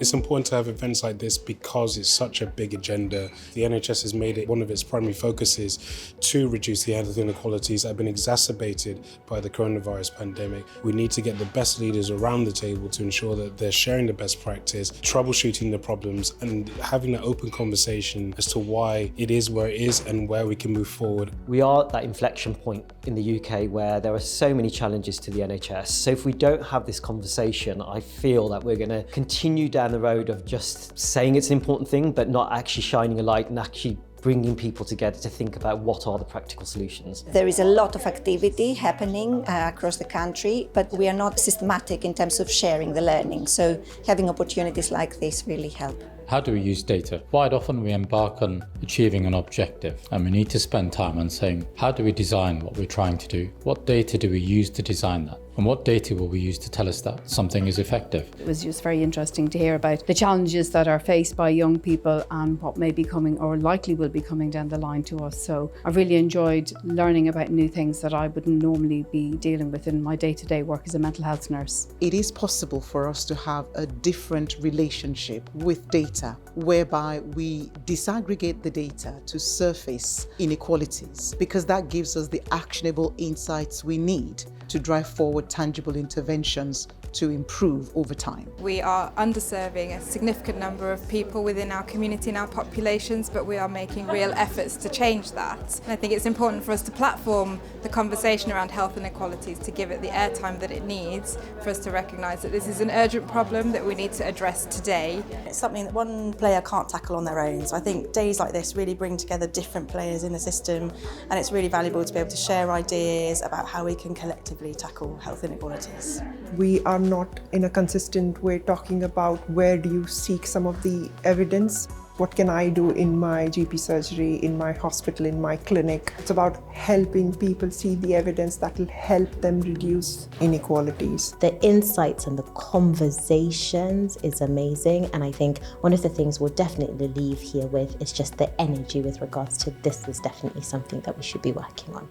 It's important to have events like this because it's such a big agenda. The NHS has made it one of its primary focuses to reduce the health inequalities that have been exacerbated by the coronavirus pandemic. We need to get the best leaders around the table to ensure that they're sharing the best practice, troubleshooting the problems, and having an open conversation as to why it is where it is and where we can move forward. We are at that inflection point in the UK where there are so many challenges to the NHS. So if we don't have this conversation, I feel that we're going to continue down the road of just saying it's an important thing, but not actually shining a light and actually bringing people together to think about what are the practical solutions. There is a lot of activity happening across the country, but we are not systematic in terms of sharing the learning. So having opportunities like this really help. How do we use data? Quite often we embark on achieving an objective and we need to spend time on saying, how do we design what we're trying to do? What data do we use to design that? And what data will we use to tell us that something is effective? It was just very interesting to hear about the challenges that are faced by young people and what may be coming or likely will be coming down the line to us. So I really enjoyed learning about new things that I wouldn't normally be dealing with in my day-to-day work as a mental health nurse. It is possible for us to have a different relationship with data, whereby we disaggregate the data to surface inequalities, because that gives us the actionable insights we need to drive forward tangible interventions to improve over time. We are underserving a significant number of people within our community and our populations, but we are making real efforts to change that. And I think it's important for us to platform the conversation around health inequalities, to give it the airtime that it needs, for us to recognise that this is an urgent problem that we need to address today. It's something that one player can't tackle on their own, so I think days like this really bring together different players in the system, and it's really valuable to be able to share ideas about how we can collectively tackle health inequalities. We are not in a consistent way talking about where do you seek some of the evidence. What can I do in my GP surgery, in my hospital, in my clinic? It's about helping people see the evidence that will help them reduce inequalities. The insights and the conversations is amazing, and I think one of the things we'll definitely leave here with is just the energy with regards to this is definitely something that we should be working on.